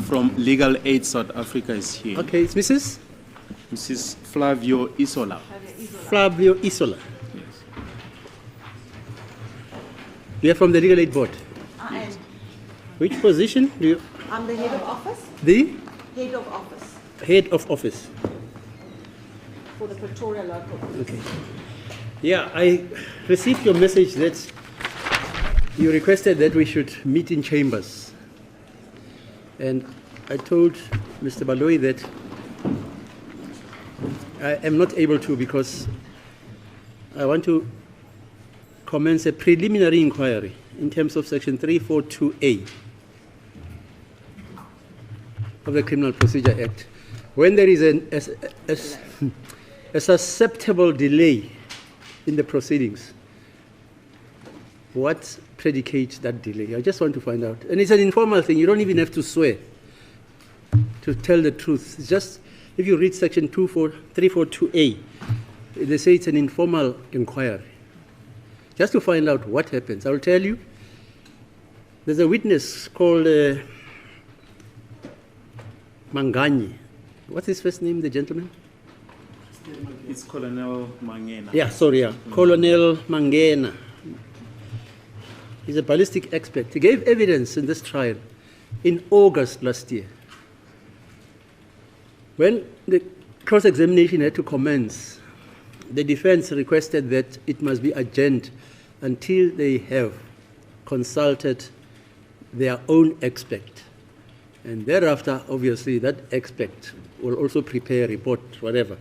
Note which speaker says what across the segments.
Speaker 1: from Legal Aid South Africa is here.
Speaker 2: Okay, it's Mrs.
Speaker 1: Mrs. Flavio Isola.
Speaker 2: Flavio Isola.
Speaker 1: Yes.
Speaker 2: You are from the Legal Aid Board.
Speaker 3: I am.
Speaker 2: Which position do you?
Speaker 3: I'm the head of office.
Speaker 2: The
Speaker 3: Head of office
Speaker 2: head of office.
Speaker 3: for the Pretoria local.
Speaker 2: Okay. Yeah, I received your message that you requested that we should meet in chambers. And I told Mr. Baloyi that I am not able to because I want to commence a preliminary inquiry in terms of Section 342A of the Criminal Procedure Act. When there is a susceptible delay in the proceedings, what predicates that delay? I just want to find out. And it's an informal thing. You don't even have to swear to tell the truth. It's just, if you read Section 342A, they say it's an informal inquiry. Just to find out what happens. I will tell you, there's a witness called Manganyi. What's his first name, the gentleman?
Speaker 1: It's Colonel Mangena.
Speaker 2: Yeah, sorry, yeah. Colonel Mangena. He's a ballistic expert. He gave evidence in this trial in August last year. When the cross-examination had to commence, the defense requested that it must be adjourned until they have consulted their own expert. And thereafter, obviously, that expert will also prepare a report, whatever.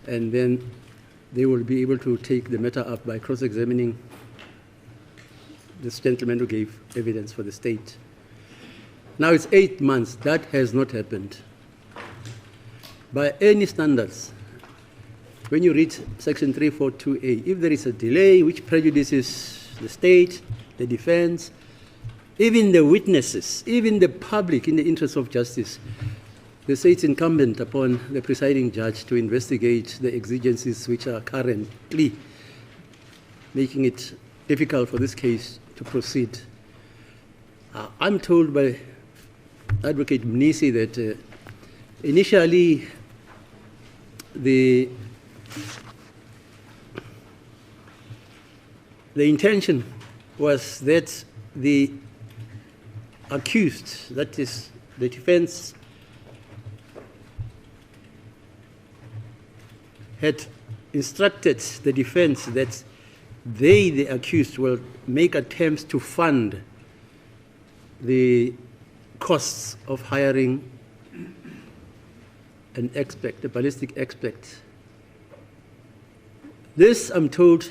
Speaker 2: And then they will be able to take the matter up by cross-examining this gentleman who gave evidence for the state. Now it's 8 months. That has not happened. By any standards, when you read Section 342A, if there is a delay which prejudices the state, the defense, even the witnesses, even the public in the interest of justice, they say it's incumbent upon the presiding judge to investigate the exigencies which are currently making it difficult for this case to proceed. I'm told by Advocate Mnisi that initially the intention was that the accused, that is the defense, had instructed the defense that they, the accused, will make attempts to fund the costs of hiring an expert, a ballistic expert. This, I'm told,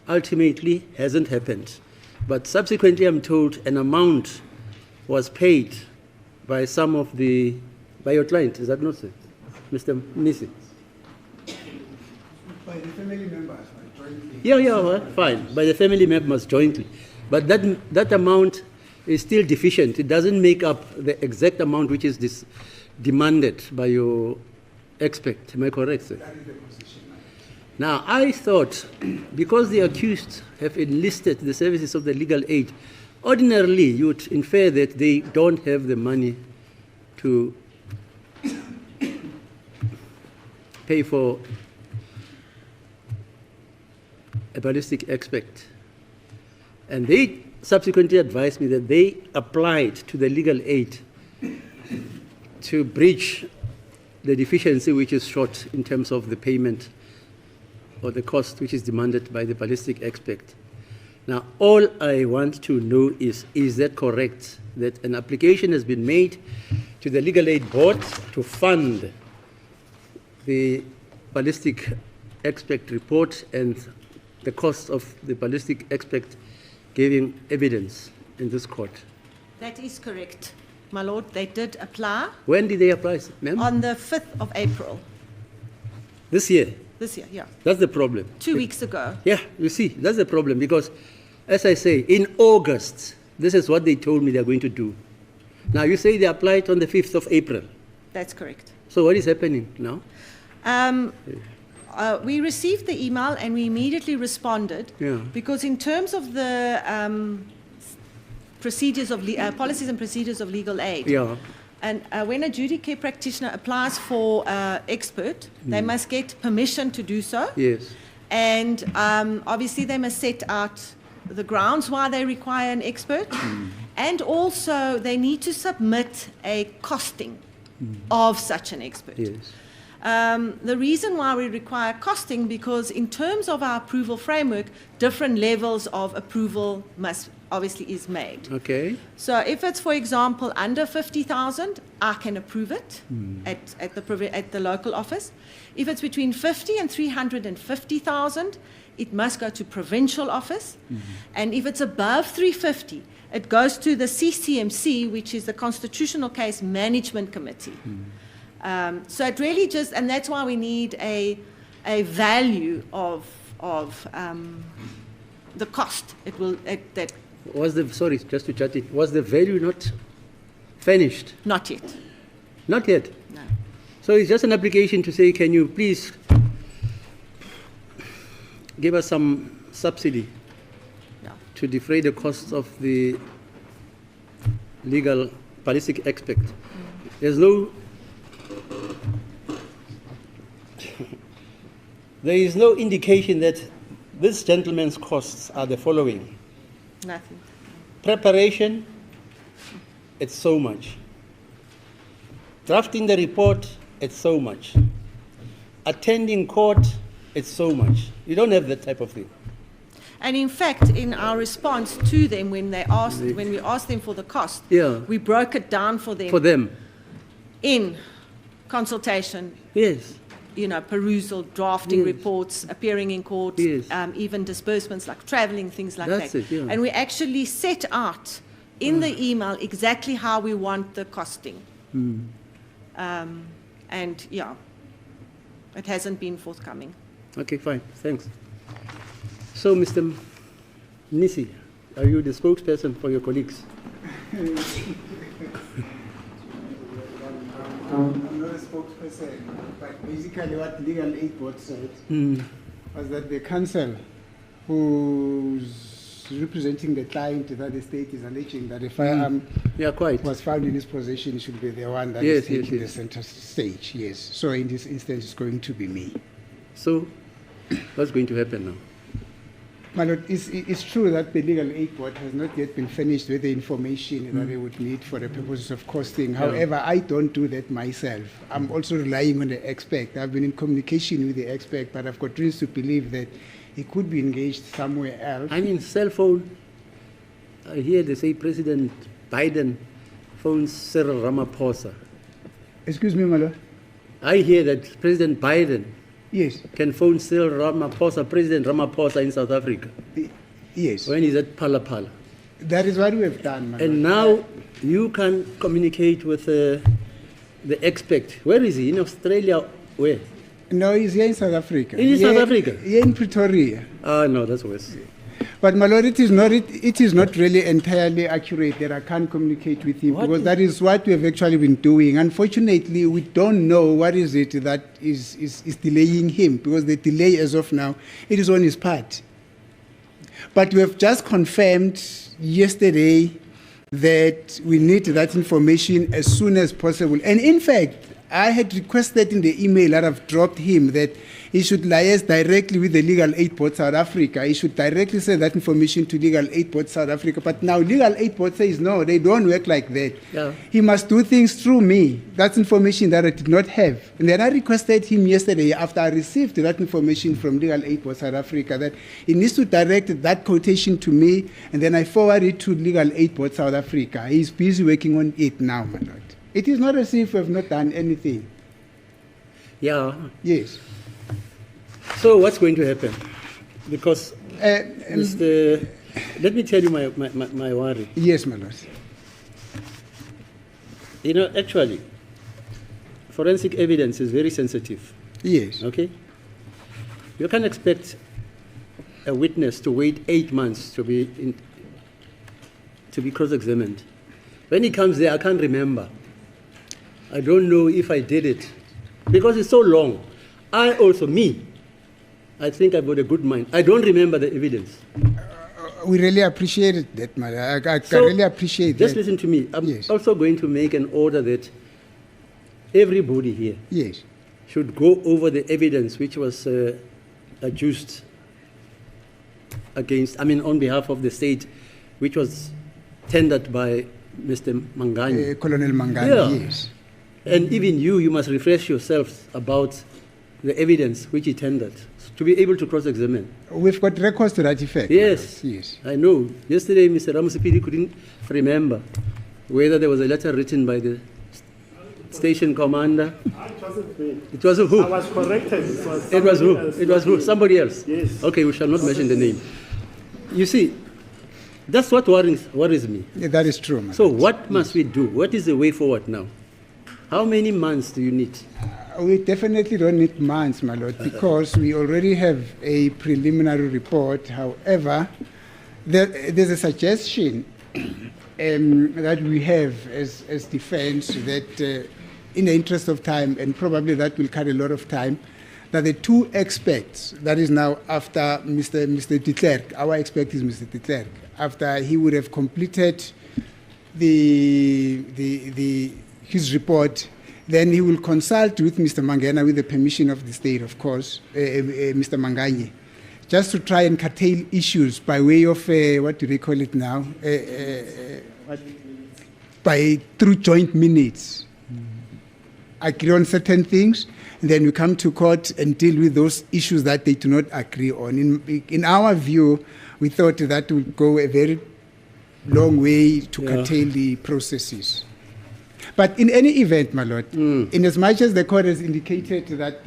Speaker 2: ultimately hasn't happened. But subsequently, I'm told an amount was paid by some of the, by your client, is that not so? Mr. Nisi?
Speaker 4: By the family members, jointly.
Speaker 2: Yeah, fine. By the family members jointly. But that amount is still deficient. It doesn't make up the exact amount which is demanded by your expert. Am I correct, sir?
Speaker 4: That is the position.
Speaker 2: Now, I thought, because the accused have enlisted the services of the legal aid, ordinarily you would infer that they don't have the money to pay for a ballistic expert. And they subsequently advised me that they applied to the legal aid to bridge the deficiency which is short in terms of the payment or the cost which is demanded by the ballistic expert. Now, all I want to know is that correct, that an application has been made to the Legal Aid Board to fund the ballistic expert report and the cost of the ballistic expert giving evidence in this court?
Speaker 3: That is correct, my lord. They did apply
Speaker 2: When did they apply, ma'am?
Speaker 3: on the 5th of April
Speaker 2: This year.
Speaker 3: this year, yeah.
Speaker 2: That's the problem.
Speaker 3: 2 weeks ago.
Speaker 2: Yeah, you see, that's the problem because, as I say, in August, this is what they told me they're going to do. Now, you say they applied on the 5th of April.
Speaker 3: That's correct.
Speaker 2: So what is happening now?
Speaker 3: We received the email and we immediately responded
Speaker 2: Yeah.
Speaker 3: because in terms of the procedures of policies and procedures of legal aid,
Speaker 2: Yeah.
Speaker 3: And when a duty care practitioner applies for expert, they must get permission to do so.
Speaker 2: Yes.
Speaker 3: And obviously they must set out the grounds why they require an expert. And also they need to submit a costing of such an expert.
Speaker 2: Yes.
Speaker 3: The reason why we require costing, because in terms of our approval framework, different levels of approval obviously is made.
Speaker 2: Okay.
Speaker 3: So if it's, for example, under 50,000, I can approve it at the local office. If it's between 50 and 350,000, it must go to provincial office. And if it's above 350, it goes to the CCMC, which is the Constitutional Case Management Committee. So it really just, and that's why we need a value of the cost.
Speaker 2: Sorry, just to chat it, was the value not finished?
Speaker 3: Not yet.
Speaker 2: Not yet?
Speaker 3: No.
Speaker 2: So it's just an application to say, can you please give us some subsidy to defray the costs of the legal ballistic expert? There is no indication that this gentleman's costs are the following.
Speaker 3: Nothing.
Speaker 2: Preparation, it's so much. Drafting the report, it's so much. Attending court, it's so much. You don't have that type of thing.
Speaker 3: And in fact, in our response to them, when we asked them for the cost, we broke it down for them. In consultation.
Speaker 2: Yes.
Speaker 3: Perusal, drafting reports, appearing in court, even disbursements like traveling, things like that. And we actually set out in the email exactly how we want the costing. And it hasn't been forthcoming.
Speaker 2: Okay, fine. Thanks. So, Mr. Nisi, are you the spokesperson for your colleagues?
Speaker 4: I'm not a spokesperson, but basically what Legal Aid Board said was that the counsel who's representing the client that the state is alleging that a firearm was found in his possession should be the one that is taking the center stage. Yes. So in this instance, it's going to be me.
Speaker 2: So what's going to happen now?
Speaker 4: My Lord, it's true that the Legal Aid Board has not yet been finished with the information that they would need for the purposes of costing. However, I don't do that myself. I'm also relying on the expert. I've been in communication with the expert, but I've got reasons to believe that he could be engaged somewhere else.
Speaker 2: I mean, cell phone. I hear they say President Biden phones Cyril Ramaphosa.
Speaker 4: Excuse me, my Lord?
Speaker 2: I hear that President Biden can phone Cyril Ramaphosa, President Ramaphosa in South Africa.
Speaker 4: Yes.
Speaker 2: When he's at Phala Phala.
Speaker 4: That is what we have done, my
Speaker 2: And
Speaker 4: Lord.
Speaker 2: now you can communicate with the expert. Where is he? In Australia? Where?
Speaker 4: No, he's here in South Africa.
Speaker 2: In South Africa?
Speaker 4: Here in Pretoria.
Speaker 2: No, that's worse.
Speaker 4: But my Lord, it is not really entirely accurate that I can't communicate with him, because that is what we have actually been doing. Unfortunately, we don't know what is it that is delaying him, because the delay as of now, it is on his part. But we have just confirmed yesterday that we need that information as soon as possible. And in fact, I had requested in the email that I've dropped him that he should liaise directly with the Legal Aid Board South Africa. He should directly send that information to Legal Aid Board South Africa. But now Legal Aid Board says, no, they don't work like that.
Speaker 2: Yeah.
Speaker 4: He must do things through me. That's information that I did not have. And then I requested him yesterday, after I received that information from Legal Aid Board South Africa, that he needs to direct that quotation to me, and then I forward it to Legal Aid Board South Africa. He's busy working on it now, my Lord. It is not as if we have not done anything.
Speaker 2: Yeah.
Speaker 4: Yes.
Speaker 2: So what's going to happen? Because, let me tell you my worry.
Speaker 4: Yes, my Lord.
Speaker 2: Actually, forensic evidence is very sensitive.
Speaker 4: Yes.
Speaker 2: Okay? You can't expect a witness to wait 8 months to be cross-examined. When he comes there, I can't remember. I don't know if I did it, because it's so long. I think I've got a good mind. I don't remember the evidence.
Speaker 4: We really appreciate that, madam. I
Speaker 2: So,
Speaker 4: really appreciate
Speaker 2: Just
Speaker 4: that.
Speaker 2: listen to me. I'm
Speaker 4: Yes.
Speaker 2: also going to make an order that everybody here
Speaker 4: Yes.
Speaker 2: should go over the evidence which was adduced on behalf of the state, which was tendered by Mr. Mangani.
Speaker 4: Colonel Mangani,
Speaker 2: Yeah.
Speaker 4: yes.
Speaker 2: And even you must refresh yourselves about the evidence which he tendered to be able to cross-examine.
Speaker 4: We've got records to that effect.
Speaker 2: Yes.
Speaker 4: madam. Yes.
Speaker 2: I know. Yesterday, Mr. Ramusipidi couldn't remember whether there was a letter written by the station commander.
Speaker 5: It wasn't me.
Speaker 2: It was who?
Speaker 5: I was corrected.
Speaker 2: It was who?
Speaker 5: somebody else,
Speaker 2: It was
Speaker 5: not
Speaker 2: who?
Speaker 5: me.
Speaker 2: Somebody else?
Speaker 5: Yes.
Speaker 2: Okay, we shall not mention the name. You see, that's what worries me.
Speaker 4: Yeah, that is true, madam.
Speaker 2: So what must we do? What is the way forward now? How many months do you need?
Speaker 4: We definitely don't need months, my lord, because we already have a preliminary report. However, there's a suggestion that we have as defense that in the interest of time, and probably that will cut a lot of time, that the two experts, that is now after Mr. de Klerk, our expert is Mr. de Klerk, after he would have completed his report, then he will consult with Mr. Mangena with the permission of the state, of course, Mr. Manganye, just to try and curtail issues by way of, what do they call it now? Through joint minutes. Agree on certain things, and then we come to court and deal with those issues that they do not agree on. In our view, we thought that would go a very long way to curtail the processes. But in any event, my lord, in as much as the court has indicated that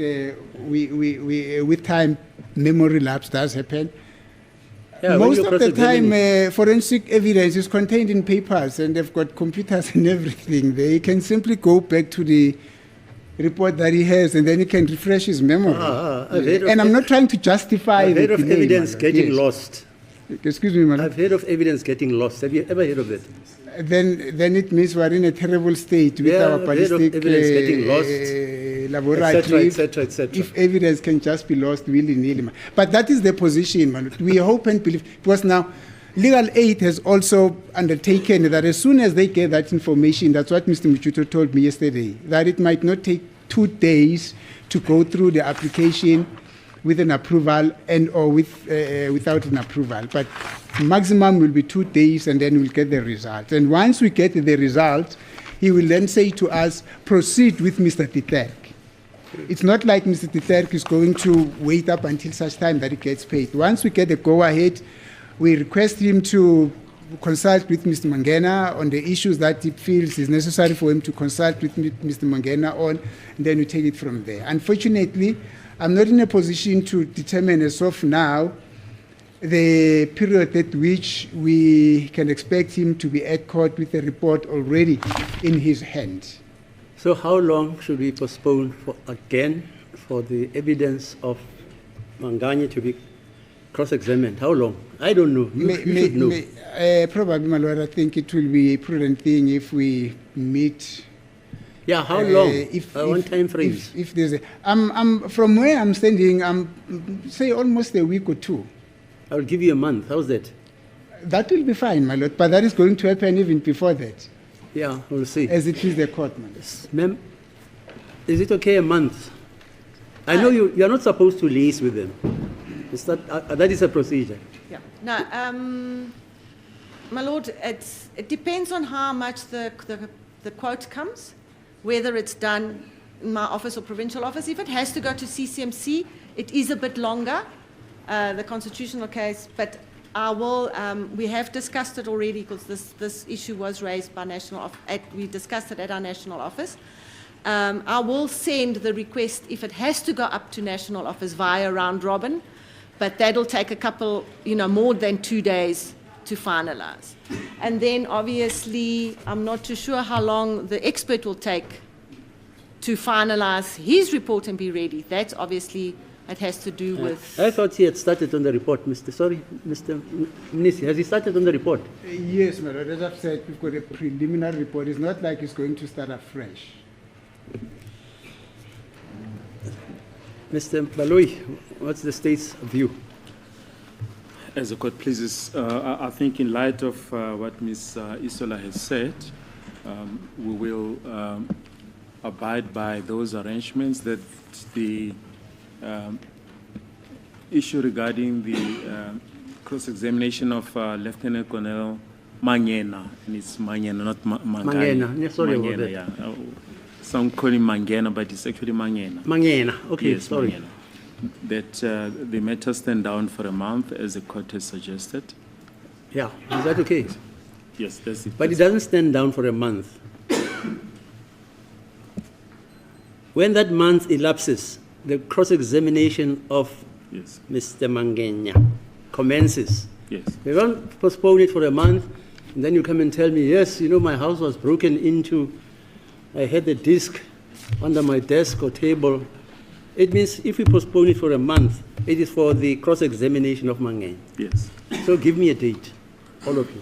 Speaker 4: we with time, memory lapse does happen,
Speaker 2: Yeah, when
Speaker 4: most
Speaker 2: you
Speaker 4: of the time,
Speaker 2: cross-examine-
Speaker 4: forensic evidence is contained in papers, and they've got computers and everything. They can simply go back to the report that he has, and then he can refresh his memory.
Speaker 2: I've heard of
Speaker 4: And I'm not trying to justify
Speaker 2: I've heard
Speaker 4: the
Speaker 2: of
Speaker 4: delay,
Speaker 2: evidence
Speaker 4: my lord.
Speaker 2: getting
Speaker 4: Yes.
Speaker 2: lost.
Speaker 4: Excuse me, madam.
Speaker 2: I've heard of evidence getting lost. Have you ever heard of that?
Speaker 4: Then it means we're in a terrible state with
Speaker 2: Yeah,
Speaker 4: our
Speaker 2: I've heard of
Speaker 4: ballistic
Speaker 2: evidence getting lost,
Speaker 4: laboratory.
Speaker 2: etc.
Speaker 4: If evidence can just be lost willy-nilly. But that is the position, man. We hope and believe, because now Legal Aid has also undertaken that as soon as they get that information, that's what Mr. Michuto told me yesterday, that it might not take 2 days to go through the application with an approval and or without an approval. But maximum will be 2 days, and then we'll get the result. And once we get the result, he will then say to us, proceed with Mr. de Klerk. It's not like Mr. de Klerk is going to wait up until such time that he gets paid. Once we get the go-ahead, we request him to consult with Mr. Mangena on the issues that he feels is necessary for him to consult with Mr. Mangena on, and then we take it from there. Unfortunately, I'm not in a position to determine as of now the period at which we can expect him to be at court with a report already in his hand.
Speaker 2: So how long should we postpone for the evidence of Mangani to be cross-examined? How long? I don't know. You should know.
Speaker 4: Probably, my lord, I think it will be a prudent thing if we meet.
Speaker 2: Yeah, how long? One
Speaker 4: if-
Speaker 2: time frame.
Speaker 4: If there's from where I'm standing, say almost a week or 2.
Speaker 2: I'll give you a month. How's that?
Speaker 4: That will be fine, my lord, but that is going to happen even before that,
Speaker 2: Yeah, we'll see.
Speaker 4: as it is the court, my lord.
Speaker 2: Ma'am, is it okay a month? I know you are not supposed to liaise with them. That is a procedure.
Speaker 3: Yeah. No, my lord, it depends on how much the quote comes, whether it's done in my office or provincial office. If it has to go to CCMC, it is a bit longer, the constitutional case, but I will, we have discussed it already because this issue was raised by we discussed it at our national office. I will send the request if it has to go up to national office via round robin, but that'll take a couple, more than 2 days to finalize. And then obviously, I'm not too sure how long the expert will take to finalize his report and be ready. That's obviously, it has to do with.
Speaker 2: I thought he had started on the report, Mr. Mnisi. Has he started on the report?
Speaker 4: Yes, my lord, as I've said, we've got a preliminary report. It's not like it's going to start afresh.
Speaker 2: Mr. Baloyi, what's the state's view?
Speaker 1: As the court pleases, I think in light of what Ms. Isola has said, we will abide by those arrangements that the issue regarding the cross-examination of Lieutenant Colonel Mangena, and it's Mangena, not Mangani.
Speaker 2: Mangena, yeah, sorry about that.
Speaker 1: Yeah. Some call him Mangena, but it's actually Mangena.
Speaker 2: Mangena, okay,
Speaker 1: Yes,
Speaker 2: sorry.
Speaker 1: Mangena. That the matter stand down for a month, as the court has suggested.
Speaker 2: Yeah, is that okay?
Speaker 1: Yes, that's it.
Speaker 2: But it doesn't stand down for a month. When that month elapses, the cross-examination of
Speaker 1: Yes,
Speaker 2: Mr. Mangena commences.
Speaker 1: yes.
Speaker 2: We won't postpone it for a month, and then you come and tell me, yes, you know, my house was broken into, I had the disc under my desk or table. It means if we postpone it for a month, it is for the cross-examination of Mangena.
Speaker 1: Yes.
Speaker 2: So give me a date, all of you.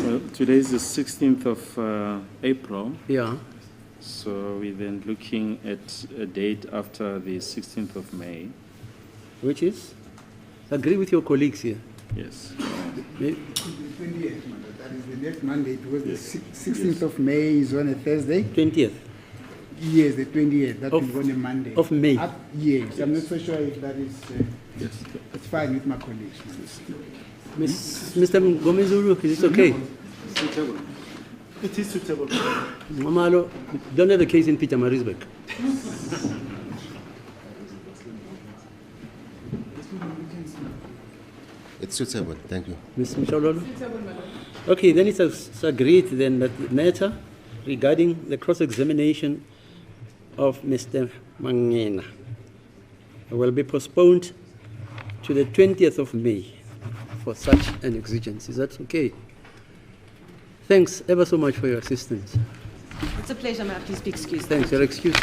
Speaker 1: Well, today is the 16th of April,
Speaker 2: Yeah,
Speaker 1: so we're then looking at a date after the 16th of May.
Speaker 2: which is? Agree with your colleagues here.
Speaker 1: Yes.
Speaker 2: May-
Speaker 4: The 20th, that is the next Monday, because the 16th of May is on a Thursday.
Speaker 2: 20th
Speaker 4: Yes, the 28th, that
Speaker 2: Of-
Speaker 4: is on a Monday.
Speaker 2: of May.
Speaker 4: Yes, I'm not so sure if that is,
Speaker 1: Yes.
Speaker 4: it's fine with my colleagues.
Speaker 2: Mr. Gomezulu, is it okay?
Speaker 5: Suitable. It is suitable.
Speaker 2: Mamalo, don't have a case in Peter Marisburg.
Speaker 6: It's suitable, thank you.
Speaker 2: Ms. Mshololo? Okay, then it's agreed then that the matter regarding the cross-examination of Mr. Mangena will be postponed to the 20th of May for such an exigence. Is that okay? Thanks ever so much for your assistance.
Speaker 3: It's a pleasure, ma'am. Please be excused.
Speaker 2: Thanks, you're excused.